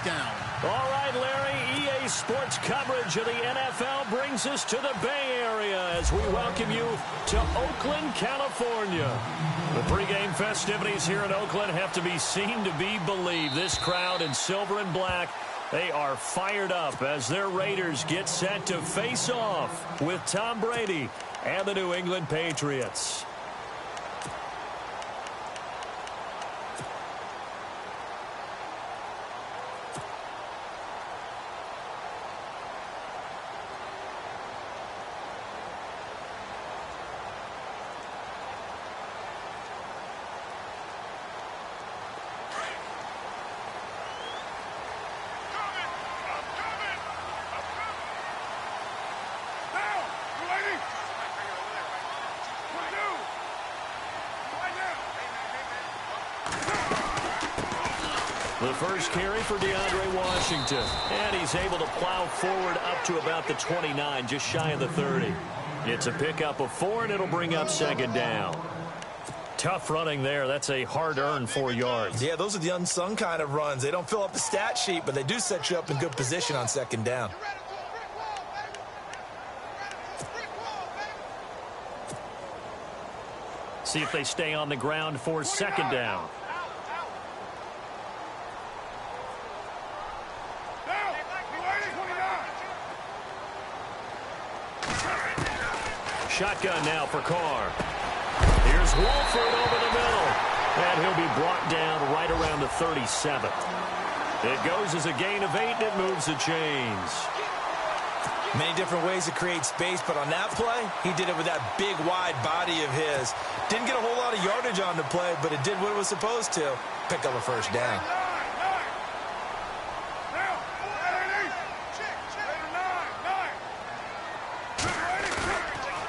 down. All right, Larry, EA Sports coverage of the NFL brings us to the Bay Area as we welcome you to Oakland, California. The pregame festivities here in Oakland have to be seen to be believed. This crowd in silver and black, they are fired up as their Raiders get set to face off with Tom Brady and the New England Patriots. The first carry for DeAndre Washington. And he's able to plow forward up to about the 29, just shy of the 30. It's a pickup of 4, and it'll bring up second down. Tough running there. That's a hard-earned 4 yards. Yeah, those are the unsung kind of runs. They don't fill up the stat sheet, but they do set you up in good position on second down. See if they stay on the ground for second down. Shotgun now for Carr. Here's Wolford over the middle. And he'll be brought down right around the 37. It goes as a gain of 8, and it moves the chains. Many different ways to create space, but on that play, he did it with that big, wide body of his. Didn't get a whole lot of yardage on the play, but it did what it was supposed to. Pick up a first down.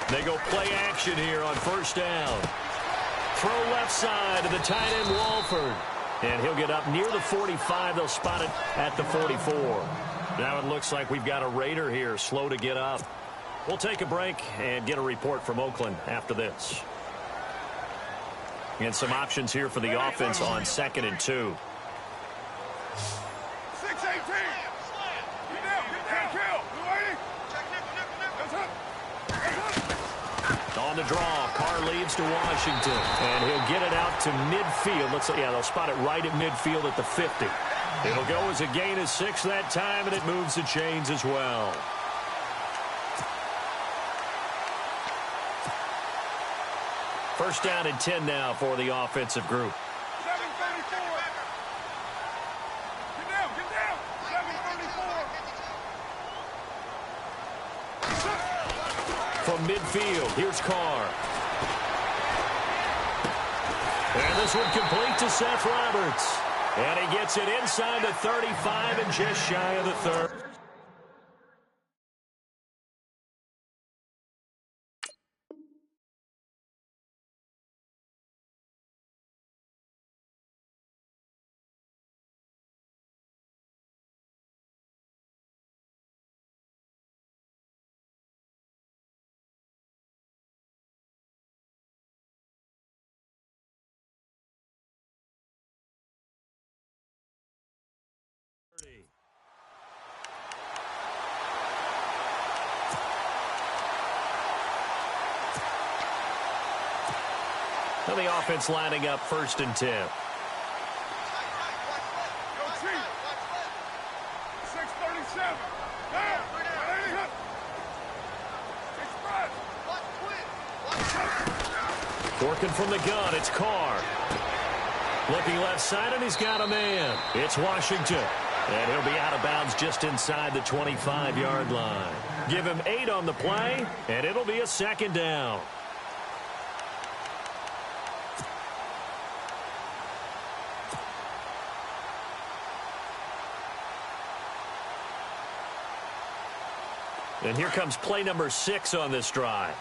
They go play action here on first down. Throw left side to the tight end, Wolford. And he'll get up near the 45. They'll spot it at the 44. Now it looks like we've got a Raider here, slow to get up. We'll take a break and get a report from Oakland after this. And some options here for the offense on 2nd and 2. On the draw, Carr leads to Washington, and he'll get it out to midfield. Looks like, yeah, they'll spot it right at midfield at the 50. It'll go as a gain of 6 that time, and it moves the chains as well. First down and 10 now for the offensive group. From midfield, here's Carr. And this one complete to Seth Roberts. And he gets it inside the 35 and just shy of the 30. So the offense lining up 1st and 10. Working from the gun, it's Carr. Looking left side, and he's got a man. It's Washington. And he'll be out of bounds just inside the 25-yard line. Give him 8 on the play, and it'll be a second down. And here comes play number 6 on this drive.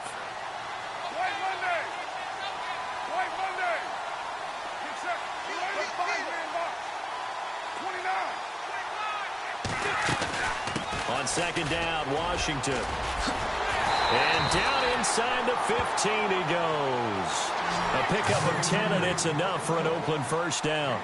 On second down, Washington. And down inside the 15 he goes. A pickup of 10, and it's enough for an Oakland first down.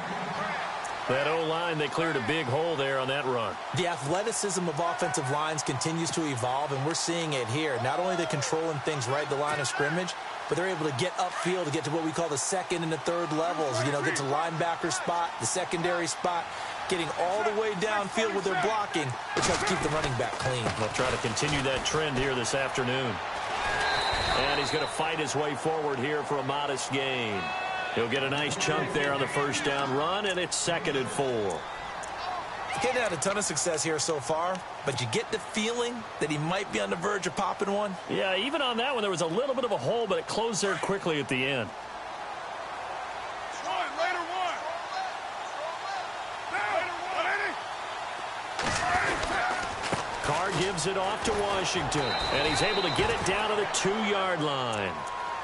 That O-line, they cleared a big hole there on that run. The athleticism of offensive lines continues to evolve, and we're seeing it here. Not only are they controlling things right at the line of scrimmage, but they're able to get upfield to get to what we call the second and the third levels. You know, get to linebacker spot, the secondary spot, getting all the way downfield with their blocking, which helps keep the running back clean. They'll try to continue that trend here this afternoon. And he's going to fight his way forward here for a modest gain. He'll get a nice chunk there on the first down run, and it's 2nd and 4. He hasn't had a ton of success here so far, but you get the feeling that he might be on the verge of popping one. Yeah, even on that one, there was a little bit of a hole, but it closed there quickly at the end. Carr gives it off to Washington, and he's able to get it down to the 2-yard line.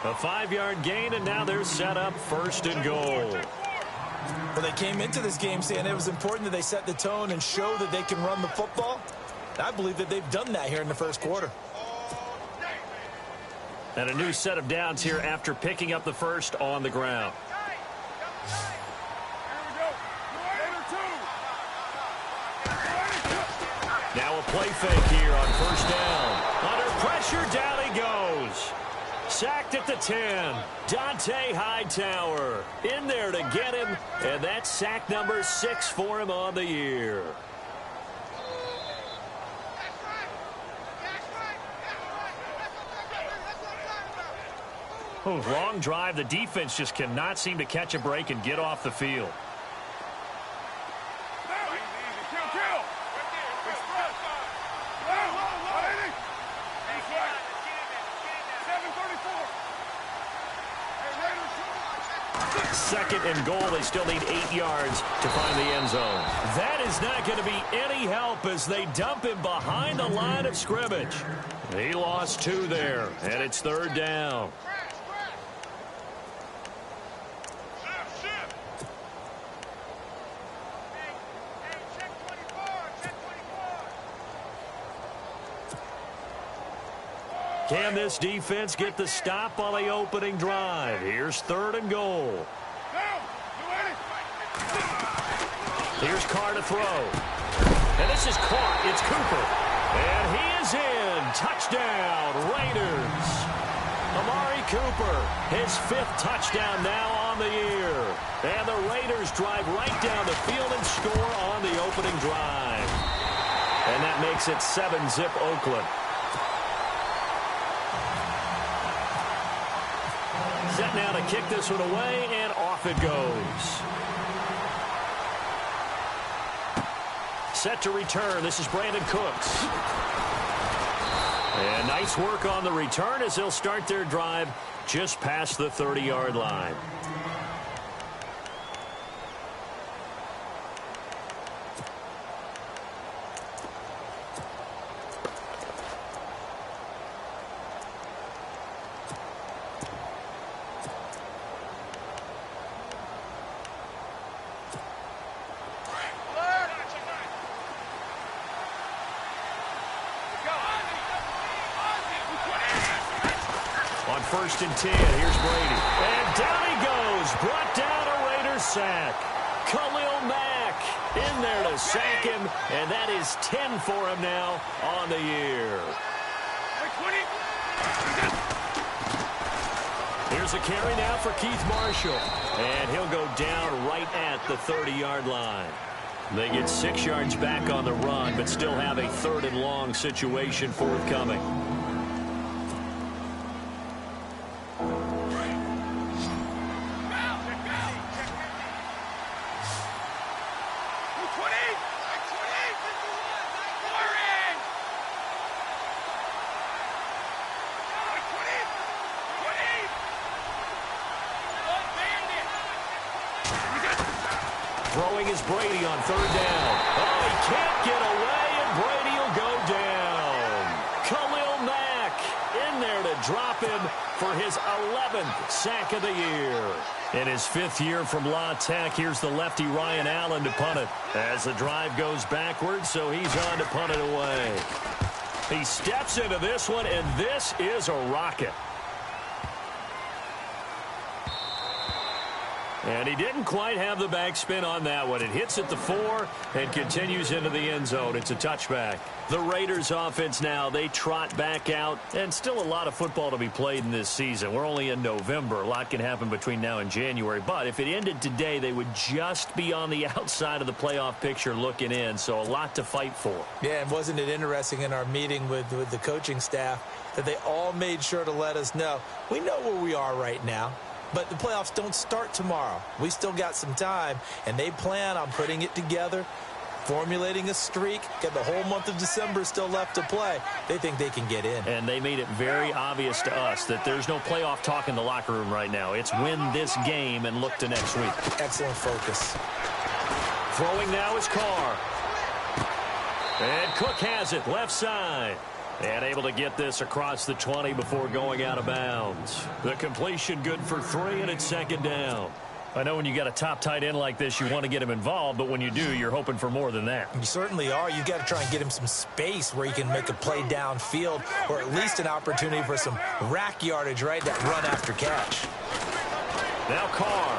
A 5-yard gain, and now they're set up 1st and goal. Well, they came into this game saying it was important that they set the tone and show that they can run the football. I believe that they've done that here in the first quarter. And a new set of downs here after picking up the first on the ground. Now a play fake here on 1st down. Under pressure, down he goes. Sacked at the 10. Dante Hightower in there to get him, and that's sack number 6 for him on the year. Oh, long drive. The defense just cannot seem to catch a break and get off the field. Second and goal. They still need 8 yards to find the end zone. That is not going to be any help as they dump him behind the line of scrimmage. He lost 2 there, and it's 3rd down. Can this defense get the stop on the opening drive? Here's 3rd and goal. Here's Carr to throw. And this is caught. It's Cooper. And he is in. Touchdown, Raiders. Amari Cooper, his 5th touchdown now on the year. And the Raiders drive right down the field and score on the opening drive. And that makes it 7-zip Oakland. Set now to kick this one away, and off it goes. Set to return. This is Brandon Cooks. And nice work on the return as they'll start their drive just past the 30-yard line. On 1st and 10, here's Brady. And down he goes. Brought down a Raiders sack. Khalil Mack in there to sack him. And that is 10 for him now on the year. Here's a carry now for Keith Marshall. And he'll go down right at the 30-yard line. They get 6 yards back on the run, but still have a 3rd and long situation forthcoming. Throwing is Brady on 3rd down. Oh, he can't get away, and Brady will go down. Khalil Mack in there to drop him for his 11th sack of the year. In his 5th year from La Tech, here's the lefty Ryan Allen to punt it. As the drive goes backwards, so he's on to punt it away. He steps into this one, and this is a rocket. And he didn't quite have the backspin on that one. It hits at the 4 and continues into the end zone. It's a touchback. The Raiders offense now, they trot back out, and still a lot of football to be played in this season. We're only in November. A lot can happen between now and January. But if it ended today, they would just be on the outside of the playoff picture looking in. So a lot to fight for. Yeah, and wasn't it interesting in our meeting with the coaching staff that they all made sure to let us know, we know where we are right now. But the playoffs don't start tomorrow. We still got some time, and they plan on putting it together, formulating a streak, got the whole month of December still left to play. They think they can get in. And they made it very obvious to us that there's no playoff talk in the locker room right now. It's win this game and look to next week. Excellent focus. Throwing now is Carr. And Cook has it, left side. And able to get this across the 20 before going out of bounds. The completion good for 3, and it's second down. I know when you got a top tight end like this, you want to get him involved, but when you do, you're hoping for more than that. You certainly are. You've got to try and get him some space where he can make a play downfield, or at least an opportunity for some rack yardage, right? That run after catch. Now Carr.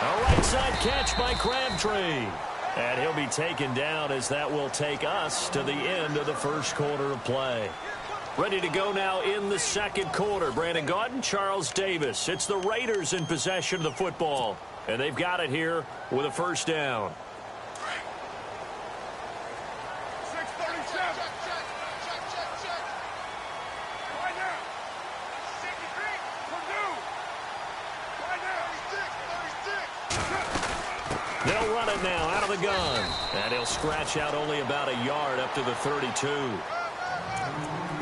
A right side catch by Crabtree. And he'll be taken down as that will take us to the end of the first quarter of play. Ready to go now in the second quarter. Brandon Gaudin, Charles Davis. It's the Raiders in possession of the football. And they've got it here with a first down. They'll run it now out of the gun. And he'll scratch out only about a yard up to the 32.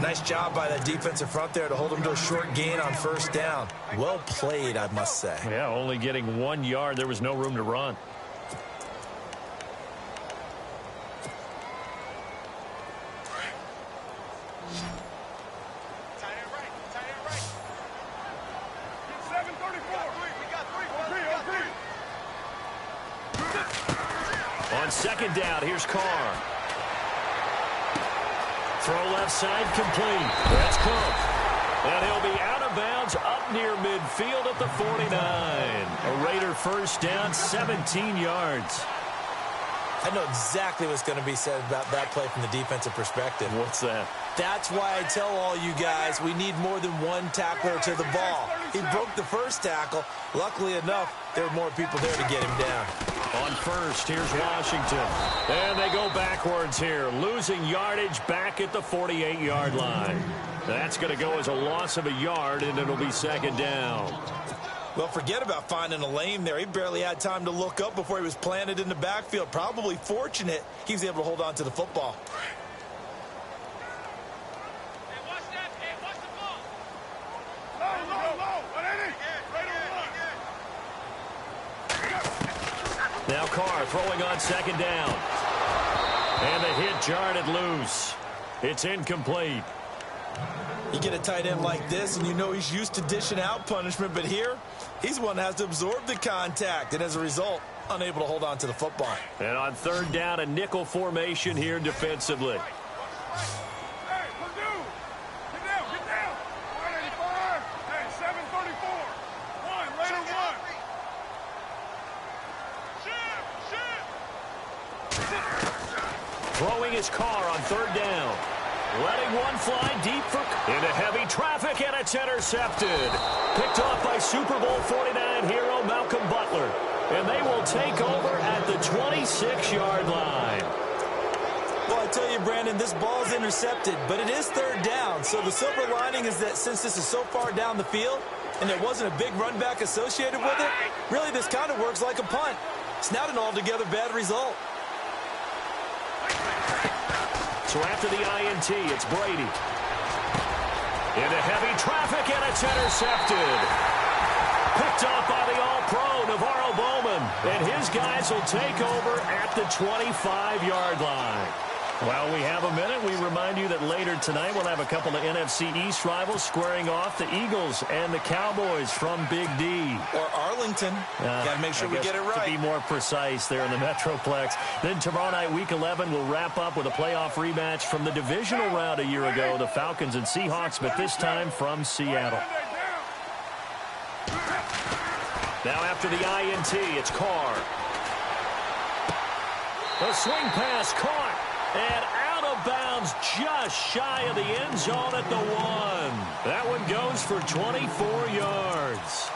Nice job by that defensive front there to hold him to a short gain on first down. Well played, I must say. Yeah, only getting 1 yard. There was no room to run. On second down, here's Carr. Throw left side, complete. That's Cook. And he'll be out of bounds up near midfield at the 49. A Raider first down, 17 yards. I know exactly what's going to be said about that play from the defensive perspective. What's that? That's why I tell all you guys we need more than one tackler to the ball. He broke the first tackle. Luckily enough, there were more people there to get him down. On first, here's Washington. And they go backwards here, losing yardage back at the 48-yard line. That's going to go as a loss of a yard, and it'll be second down. Well, forget about finding a lane there. He barely had time to look up before he was planted in the backfield. Probably fortunate he was able to hold on to the football. Now Carr throwing on second down. And the hit jarred it loose. It's incomplete. You get a tight end like this, and you know he's used to dishing out punishment, but here, he's one that has to absorb the contact, and as a result, unable to hold on to the football. And on third down, a nickel formation here defensively. Throwing his Carr on third down. Letting one fly deep for into heavy traffic, and it's intercepted. Picked off by Super Bowl 49 hero Malcolm Butler. And they will take over at the 26-yard line. Well, I tell you, Brandon, this ball's intercepted, but it is third down. So the silver lining is that since this is so far down the field and there wasn't a big run back associated with it, really this kind of works like a punt. It's not an altogether bad result. So after the INT, it's Brady. Into heavy traffic, and it's intercepted. Picked off by the All-Pro, Navarro Bowman. And his guys will take over at the 25-yard line. While we have a minute, we remind you that later tonight we'll have a couple of NFC East rivals squaring off, the Eagles and the Cowboys from Big D. Or Arlington. Got to make sure we get it right. To be more precise there in the Metroplex. Then tomorrow night, Week 11, we'll wrap up with a playoff rematch from the divisional round a year ago, the Falcons and Seahawks, but this time from Seattle. Now after the INT, it's Carr. A swing pass caught and out of bounds just shy of the end zone at the 1. That one goes for 24 yards.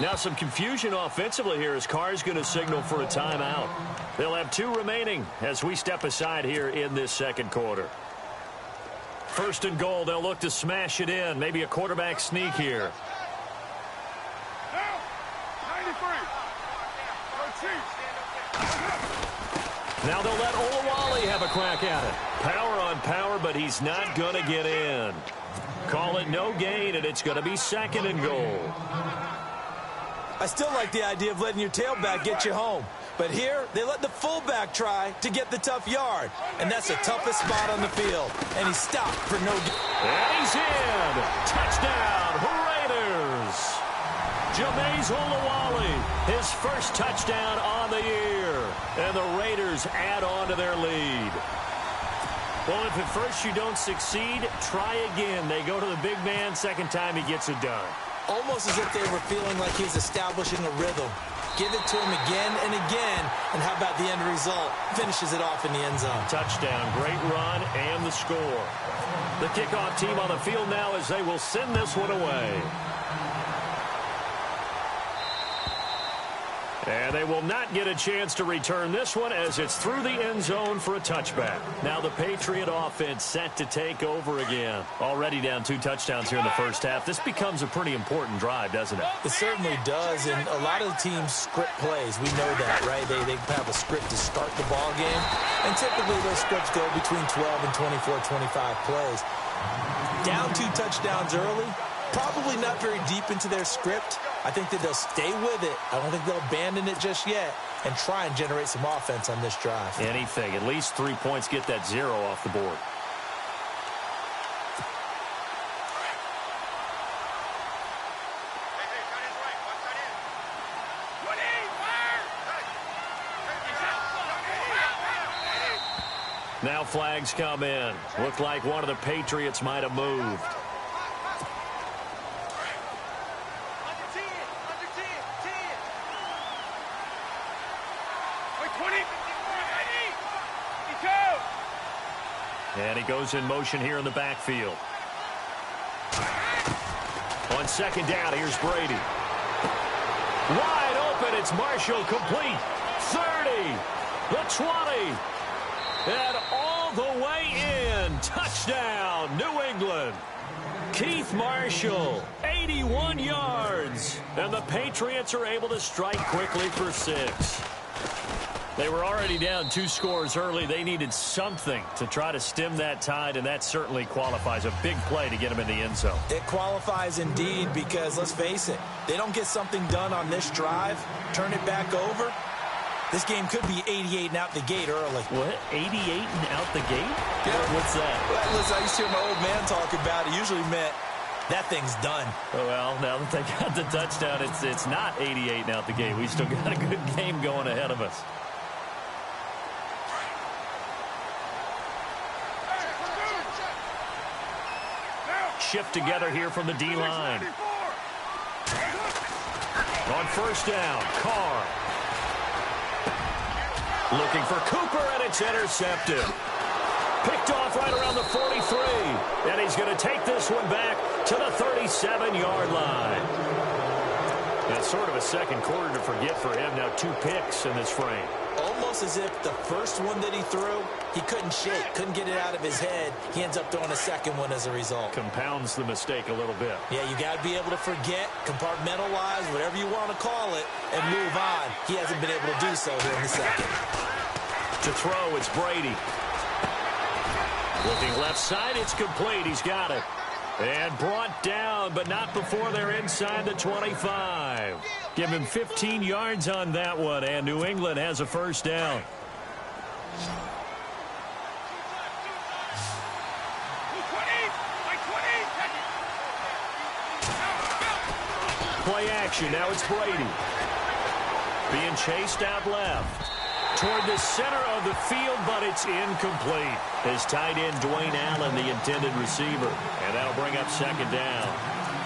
Now some confusion offensively here as Carr's going to signal for a timeout. They'll have 2 remaining as we step aside here in this second quarter. First and goal, they'll look to smash it in. Maybe a quarterback sneak here. Now they'll let Olawale have a crack at it. Power on power, but he's not going to get in. Call it no gain, and it's going to be second and goal. I still like the idea of letting your tailback get you home. But here, they let the fullback try to get the tough yard. And that's the toughest spot on the field. And he stopped for no gain. And he's in. Touchdown, Raiders. Jameis Olawale, his first touchdown on the year. And the Raiders add on to their lead. Well, if at first you don't succeed, try again. They go to the big man. Second time he gets it done. Almost as if they were feeling like he's establishing a rhythm. Give it to him again and again. And how about the end result? Finishes it off in the end zone. Touchdown, great run, and the score. The kickoff team on the field now as they will send this one away. And they will not get a chance to return this one as it's through the end zone for a touchback. Now the Patriot offense set to take over again. Already down 2 touchdowns here in the first half. This becomes a pretty important drive, doesn't it? It certainly does, and a lot of the teams script plays. We know that, right? They have a script to start the ball game, and typically those scripts go between 12 and 24, 25 plays. Down 2 touchdowns early, probably not very deep into their script. I think that they'll stay with it. I don't think they'll abandon it just yet and try and generate some offense on this drive. Anything. At least 3 points, get that 0 off the board. Now flags come in. Looked like one of the Patriots might have moved. And he goes in motion here in the backfield. On second down, here's Brady. Wide open, it's Marshall, complete. 30, the 20, and all the way in. Touchdown, New England. Keith Marshall, 81 yards. And the Patriots are able to strike quickly for 6. They were already down 2 scores early. They needed something to try to stem that tide, and that certainly qualifies. A big play to get them in the end zone. It qualifies indeed because, let's face it, they don't get something done on this drive, turn it back over, this game could be 88 and out the gate early. What? 88 and out the gate? Yeah. What's that? Well, listen, I used to hear my old man talk about it. Usually meant that thing's done. Well, now that they got the touchdown, it's not 88 and out the gate. We still got a good game going ahead of us. Shift together here from the D-line. On first down, Carr. Looking for Cooper, and it's intercepted. Picked off right around the 43. And he's going to take this one back to the 37-yard line. That's sort of a second quarter to forget for him. Now 2 picks in this frame. Almost as if the first one that he threw, he couldn't shake, couldn't get it out of his head. He ends up throwing a second one as a result. Compounds the mistake a little bit. Yeah, you got to be able to forget, compartmentalize, whatever you want to call it, and move on. He hasn't been able to do so here in the second. To throw, it's Brady. Looking left side, it's complete. He's got it. And brought down, but not before they're inside the 25. Give him 15 yards on that one, and New England has a first down. Play action, now it's Brady. Being chased out left. Toward the center of the field, but it's incomplete. His tight end, Dwayne Allen, the intended receiver. And that'll bring up second down.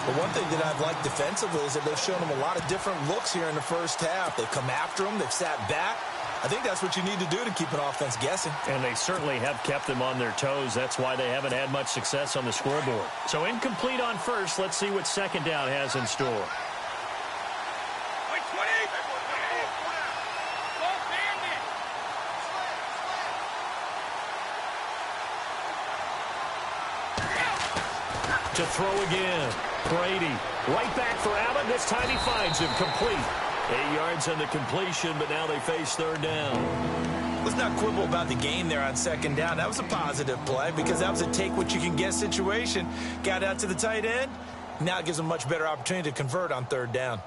But one thing that I've liked defensively is that they've shown him a lot of different looks here in the first half. They've come after him. They've sat back. I think that's what you need to do to keep an offense guessing. And they certainly have kept them on their toes. That's why they haven't had much success on the scoreboard. So incomplete on first. Let's see what second down has in store. To throw again. Brady right back for Allen. This time he finds him complete. 8 yards on the completion, but now they face third down. Let's not quibble about the gain there on second down. That was a positive play because that was a take-what-you-can-get situation. Got out to the tight end. Now it gives them a much better opportunity to convert on third down.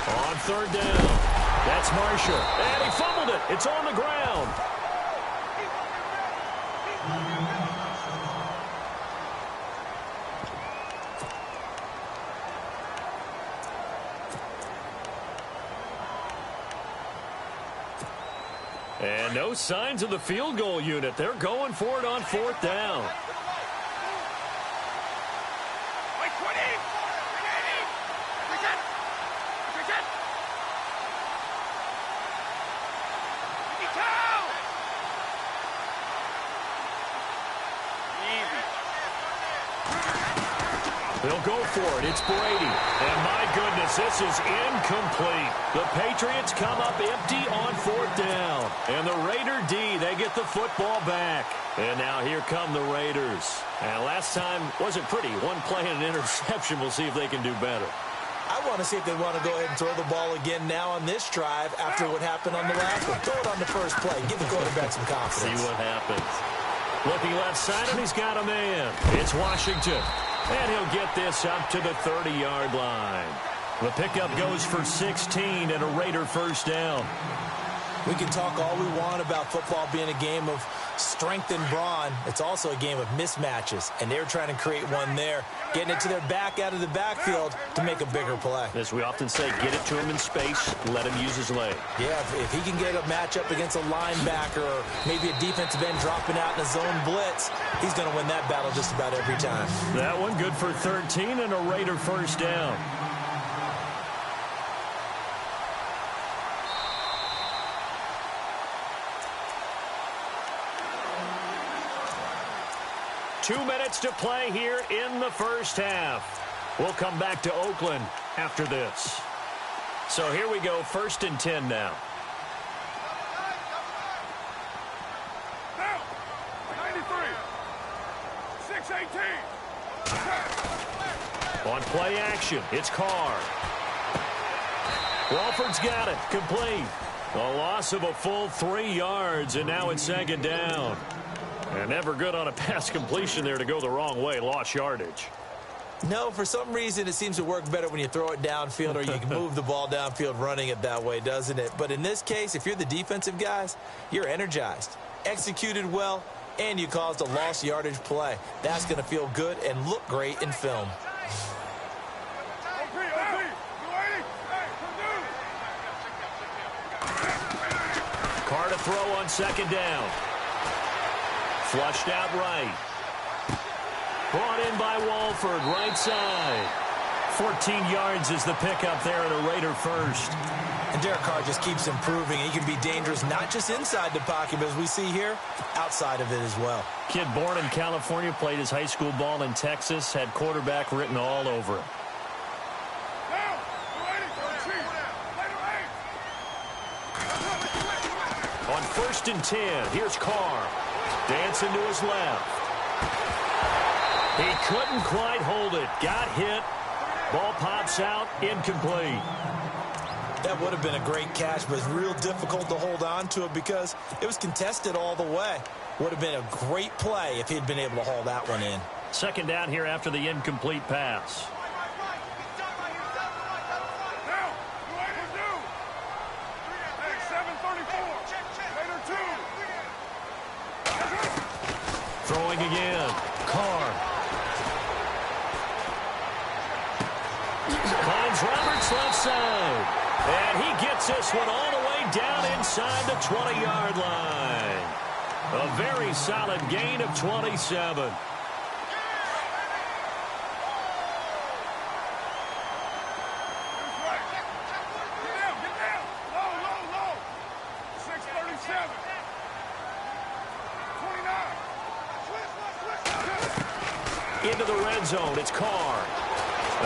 On third down. That's Marshall. And he fumbled it. It's on the ground. And no signs of the field goal unit. They're going for it on fourth down. They'll go for it. It's Brady. And my goodness, this is incomplete. The Patriots come up empty on fourth down. And the Raider D, they get the football back. And now here come the Raiders. And last time wasn't pretty. One play and an interception. We'll see if they can do better. I want to see if they want to go ahead and throw the ball again now on this drive after what happened on the last one. Throw it on the first play. Give the quarterback some confidence. See what happens. Looking left side, and he's got a man. It's Washington. And he'll get this up to the 30-yard line. The pickup goes for 16 and a Raider first down. We can talk all we want about football being a game of strength and brawn. It's also a game of mismatches, and they're trying to create one there, getting it to their back out of the backfield to make a bigger play. As we often say, get it to him in space, let him use his leg. Yeah, if he can get a matchup against a linebacker or maybe a defensive end dropping out in a zone blitz, he's going to win that battle just about every time. That one good for 13 and a Raider first down. Two minutes to play here in the first half. We'll come back to Oakland after this. So here we go, 1st and 10 now. Now, 93, 618. On play action, it's Carr. Walford's got it, complete. A loss of a full 3 yards, and now it's second down. And never good on a pass completion there to go the wrong way. Lost yardage. No, for some reason it seems to work better when you throw it downfield or you can move the ball downfield running it that way, doesn't it? But in this case, if you're the defensive guys, you're energized, executed well, and you caused a lost yardage play. That's going to feel good and look great in film. Carr to throw on second down. Flushed out right. Brought in by Walford, right side. 14 yards is the pickup there at a Raider first. And Derek Carr just keeps improving. He can be dangerous not just inside the pocket, but as we see here, outside of it as well. Kid born in California, played his high school ball in Texas, had quarterback written all over him. On 1st and 10, here's Carr. Dancing to his left. He couldn't quite hold it. Got hit. Ball pops out. Incomplete. That would have been a great catch, but it's real difficult to hold on to it because it was contested all the way. Would have been a great play if he'd been able to haul that one in. Second down here after the incomplete pass. throwing again. Carr. Finds Roberts left side. And he gets this one all the way down inside the 20-yard line. A very solid gain of 27. Into the red zone, it's Carr.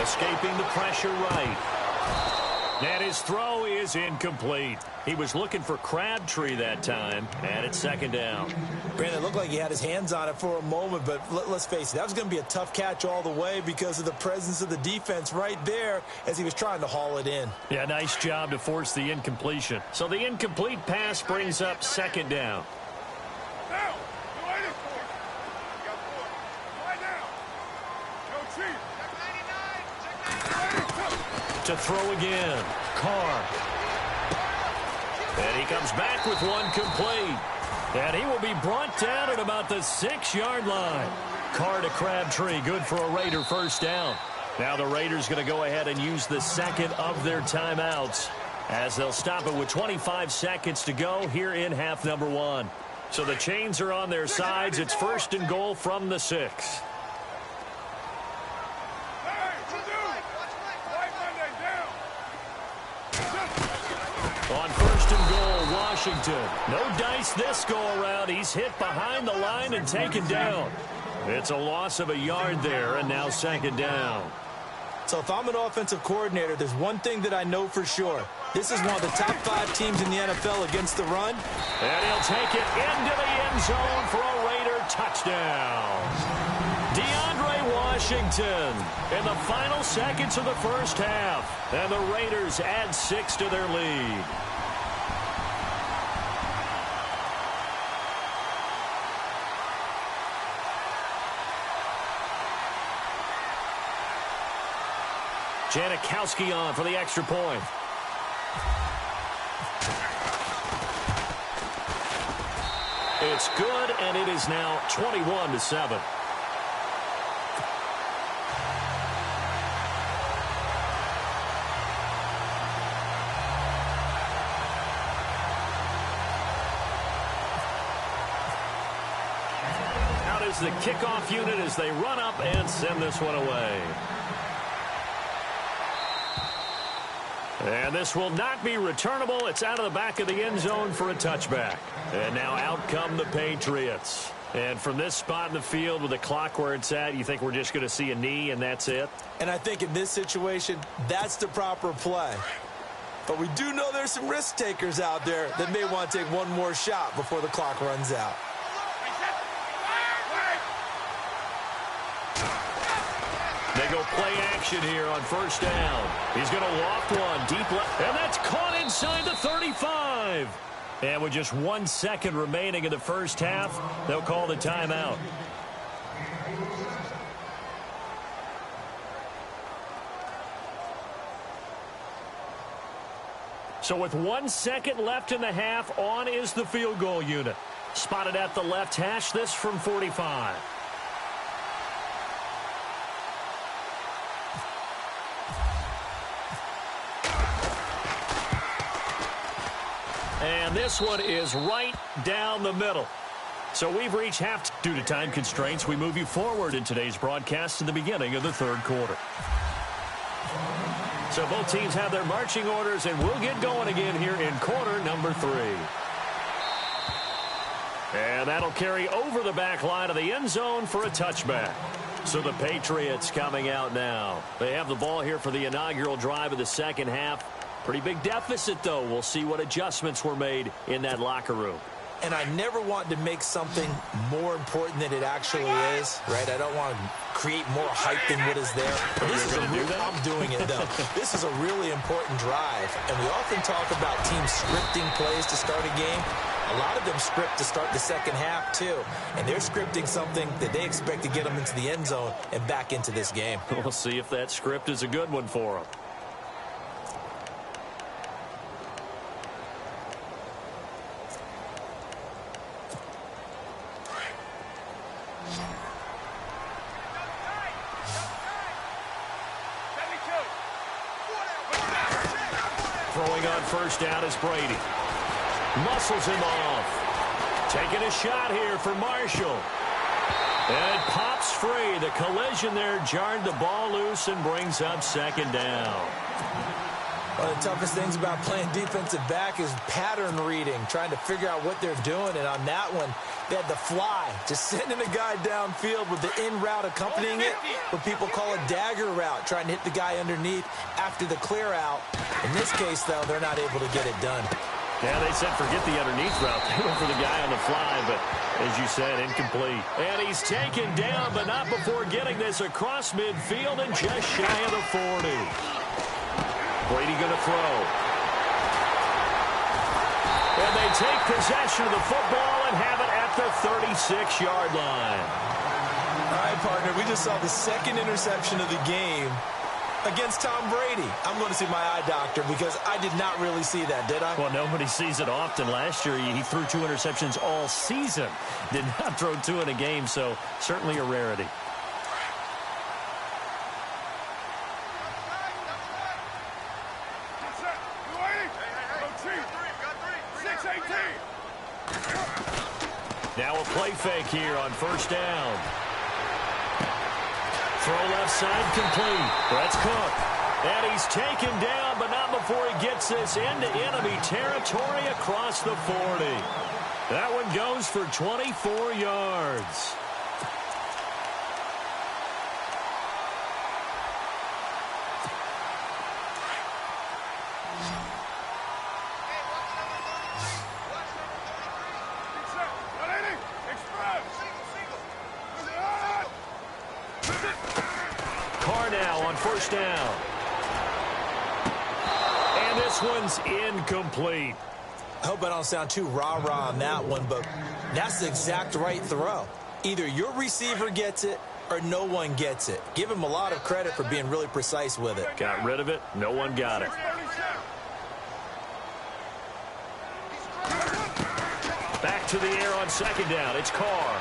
Escaping the pressure right. And his throw is incomplete. He was looking for Crabtree that time, and it's second down. Brandon, it looked like he had his hands on it for a moment, but let's face it, that was going to be a tough catch all the way because of the presence of the defense right there as he was trying to haul it in. Yeah, nice job to force the incompletion. So the incomplete pass brings up second down. To throw again, Carr. And he comes back with one complete. And he will be brought down at about the 6-yard line. Carr to Crabtree, good for a Raider first down. Now the Raiders going to go ahead and use the second of their timeouts as they'll stop it with 25 seconds to go here in half number 1. So the chains are on their sides. It's first and goal from the 6. On first and goal, Washington. No dice this go-around. He's hit behind the line and taken down. It's a loss of a yard there, and now second down. So if I'm an offensive coordinator, there's one thing that I know for sure. This is one of the top 5 teams in the NFL against the run. And he'll take it into the end zone for a Raider touchdown. DeAndre Washington in the final seconds of the first half. And the Raiders add 6 to their lead. Janikowski on for the extra point. It's good, and it is now 21-7. Out is the kickoff unit as they run up and send this one away. And this will not be returnable. It's out of the back of the end zone for a touchback. And now out come the Patriots. And from this spot in the field with the clock where it's at, you think we're just going to see a knee and that's it? And I think in this situation, that's the proper play. But we do know there's some risk takers out there that may want to take one more shot before the clock runs out. They go play action here on first down. He's going to loft one deep left, and that's caught inside the 35. And with just 1 second remaining in the first half, they'll call the timeout. So with 1 second left in the half, on is the field goal unit. Spotted at the left hash, this from 45. And this one is right down the middle. So we've reached half. Due to time constraints, we move you forward in today's broadcast to the beginning of the third quarter. So both teams have their marching orders, and we'll get going again here in quarter number 3. And that'll carry over the back line of the end zone for a touchback. So the Patriots coming out now. They have the ball here for the inaugural drive of the second half. Pretty big deficit, though. We'll see what adjustments were made in that locker room. And I never want to make something more important than it actually is, right? I don't want to create more hype than what is there. But this is I'm doing it, though. This is a really important drive. And we often talk about teams scripting plays to start a game. A lot of them script to start the second half, too. And they're scripting something that they expect to get them into the end zone and back into this game. We'll see if that script is a good one for them. Throwing on first down is Brady. Muscles him off. Taking a shot here for Marshall. And it pops free. The collision there jarred the ball loose and brings up second down. One of the toughest things about playing defensive back is pattern reading, trying to figure out what they're doing. And on that one, they had the fly, just sending a guy downfield with the in route accompanying it, what people call a dagger route, trying to hit the guy underneath after the clear out. In this case, though, they're not able to get it done. Yeah, they said forget the underneath route. They went for the guy on the fly, but as you said, incomplete. And he's taken down, but not before getting this across midfield and just shy of the 40. Brady going to throw. And they take possession of the football and have it at the 36-yard line. All right, partner, we just saw the second interception of the game against Tom Brady. I'm going to see my eye doctor because I did not really see that, did I? Well, nobody sees it often. Last year, he threw 2 interceptions all season. Did not throw 2 in a game, so certainly a rarity. Now a play fake here on first down. Throw left side complete. That's Cook. And he's taken down, but not before he gets this into enemy territory across the 40. That one goes for 24 yards. First down. And this one's incomplete. I hope I don't sound too rah-rah on that one, but that's the exact right throw. Either your receiver gets it or no one gets it. Give him a lot of credit for being really precise with it. Got rid of it. No one got it. Back to the air on second down. It's Carr.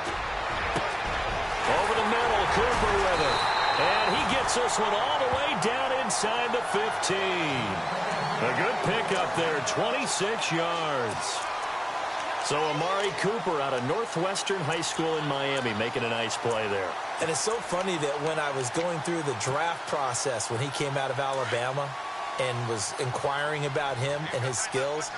Over the middle, Cooper with it. And he gets this one all the way down inside the 15. A good pickup there, 26 yards. So Amari Cooper out of Northwestern High School in Miami making a nice play there. And it's so funny that when I was going through the draft process when he came out of Alabama and was inquiring about him and his skills,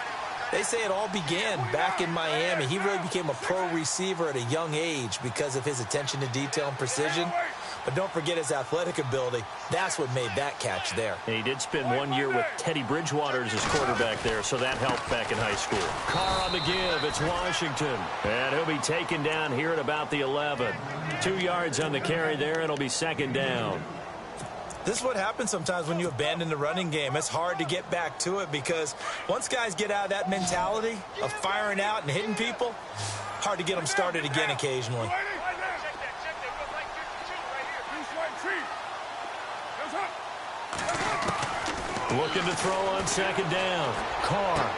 they say it all began back in Miami. He really became a pro receiver at a young age because of his attention to detail and precision. But don't forget his athletic ability. That's what made that catch there. And he did spend 1 year with Teddy Bridgewater as his quarterback there, so that helped back in high school. Carr on the give. It's Washington. And he'll be taken down here at about the 11. 2 yards on the carry there, and it'll be second down. This is what happens sometimes when you abandon the running game. It's hard to get back to it because once guys get out of that mentality of firing out and hitting people, hard to get them started again occasionally. Looking to throw on second down. Carr.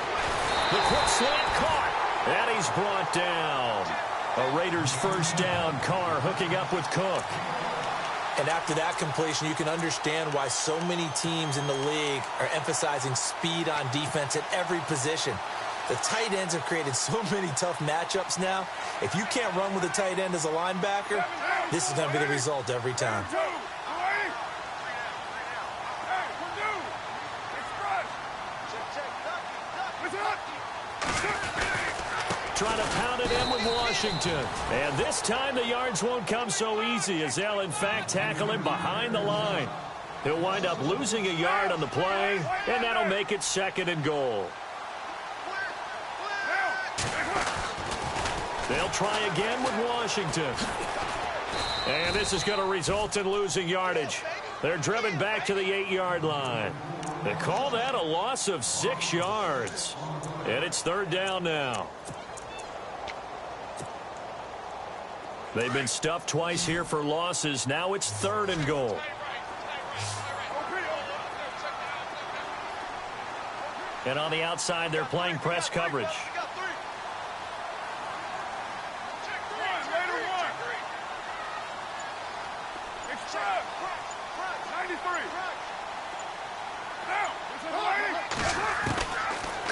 The quick slant caught. And he's brought down. A Raiders first down. Carr hooking up with Cook. And after that completion, you can understand why so many teams in the league are emphasizing speed on defense at every position. The tight ends have created so many tough matchups now. If you can't run with a tight end as a linebacker, this is going to be the result every time. Trying to pound it in with Washington. And this time the yards won't come so easy as they'll, in fact, tackle him behind the line. He'll wind up losing a yard on the play, and that'll make it second and goal. They'll try again with Washington. And this is going to result in losing yardage. They're driven back to the 8-yard line. They call that a loss of 6 yards. And it's third down now. They've been stuffed twice here for losses. Now it's third and goal. And on the outside, they're playing press coverage.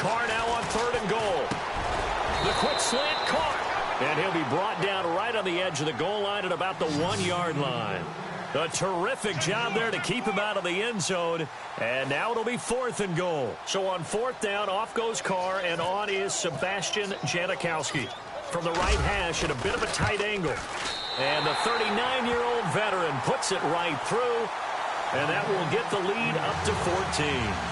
Carr now on 3rd and goal. The quick slant caught. And he'll be brought down right on the edge of the goal line at about the 1-yard line. A terrific job there to keep him out of the end zone. And now it'll be 4th and goal. So on 4th down, off goes Carr, and on is Sebastian Janikowski. From the right hash at a bit of a tight angle. And the 39-year-old veteran puts it right through. And that will get the lead up to 14.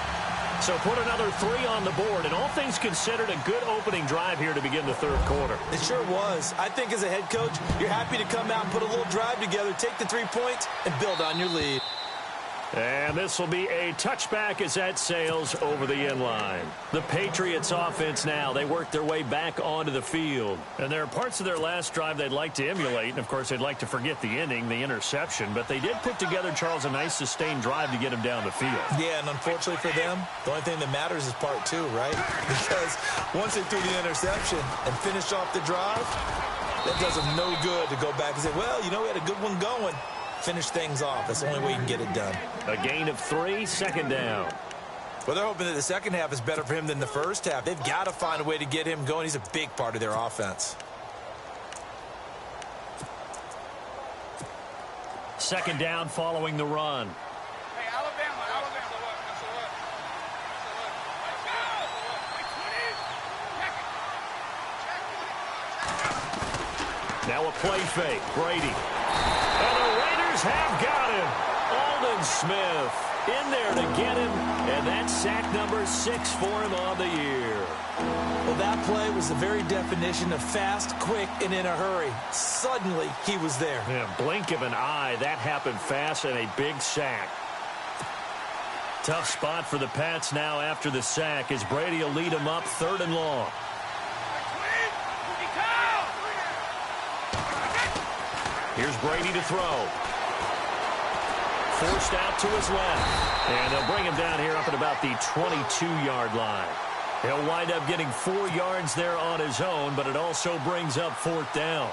So put another 3 on the board. And all things considered, a good opening drive here to begin the 3rd quarter. It sure was. I think as a head coach, you're happy to come out and put a little drive together, take the 3 points, and build on your lead. And this will be a touchback as that sails over the end line. The Patriots offense now, they work their way back onto the field. And there are parts of their last drive they'd like to emulate. And, of course, they'd like to forget the inning, the interception. But they did put together, Charles, a nice sustained drive to get him down the field. Yeah, and unfortunately for them, the only thing that matters is part 2, right? Because once they threw the interception and finished off the drive, that does them no good to go back and say, well, you know, we had a good one going. Finish things off. That's the only way you can get it done. A gain of 3, 2nd down. Well, they're hoping that the second half is better for him than the first half. They've got to find a way to get him going. He's a big part of their offense. 2nd down following the run. Hey, Alabama. Now a play fake. Brady. And the Raiders have got him. Aldon Smith in there to get him. And that's sack number 6 for him on the year. Well, that play was the very definition of fast, quick, and in a hurry. Suddenly, he was there. Yeah, blink of an eye. That happened fast and a big sack. Tough spot for the Pats now after the sack as Brady will lead them up 3rd and long. Here's Brady to throw. Forced out to his left. And they'll bring him down here up at about the 22-yard line. He'll wind up getting 4 yards there on his own, but it also brings up 4th down.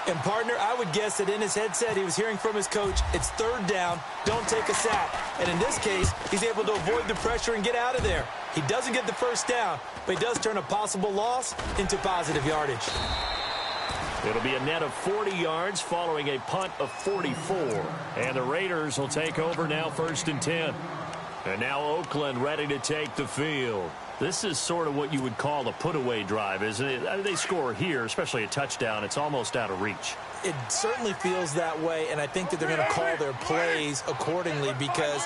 And, partner, I would guess that in his headset he was hearing from his coach, it's 3rd down, don't take a sack. And in this case, he's able to avoid the pressure and get out of there. He doesn't get the 1st down, but he does turn a possible loss into positive yardage. It'll be a net of 40 yards following a punt of 44. And the Raiders will take over now 1st and 10. And now Oakland ready to take the field. This is sort of what you would call a put-away drive, isn't it? They score here, especially a touchdown. It's almost out of reach. It certainly feels that way, and I think that they're going to call their plays accordingly because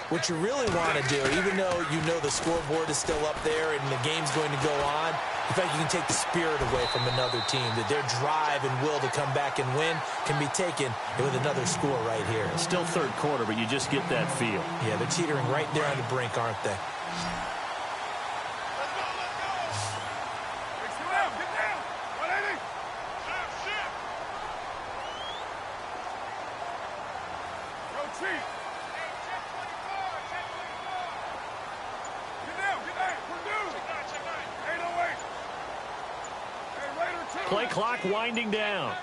what you really want to do, even though you know the scoreboard is still up there and the game's going to go on, in fact, you can take the spirit away from another team, that their drive and will to come back and win can be taken with another score right here. Still 3rd quarter, but you just get that feel. Yeah, they're teetering right there on the brink, aren't they? Play clock winding down.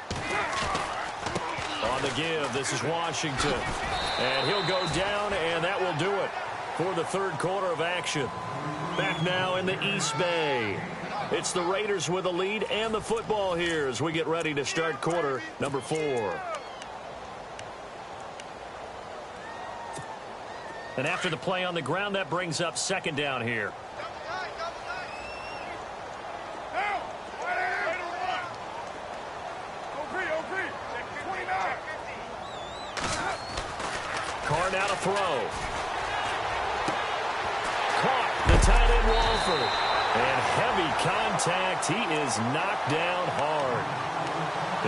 On the give, this is Washington. And he'll go down, and that will do it for the 3rd quarter of action. Back now in the East Bay. It's the Raiders with a lead and the football here as we get ready to start quarter number 4. And after the play on the ground, that brings up 2nd down here. Carr now to throw. Caught the tight end Walford. And heavy contact. He is knocked down hard.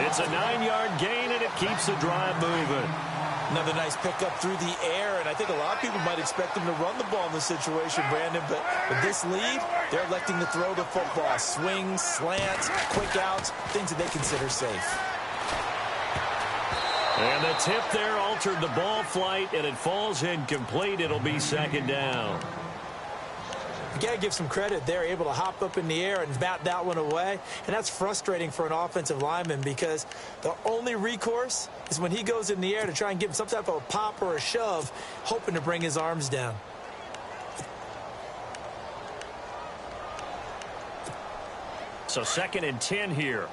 It's a 9-yard gain, and it keeps the drive moving. Another nice pickup through the air, and I think a lot of people might expect him to run the ball in this situation, Brandon, but with this lead, they're electing to throw the football. Swings, slants, quick outs, things that they consider safe. And the tip there altered the ball flight, and it falls incomplete. It'll be 2nd down. You got to give some credit. They're able to hop up in the air and bat that one away, and that's frustrating for an offensive lineman because the only recourse is when he goes in the air to try and give him some type of a pop or a shove, hoping to bring his arms down. So 2nd and 10 here.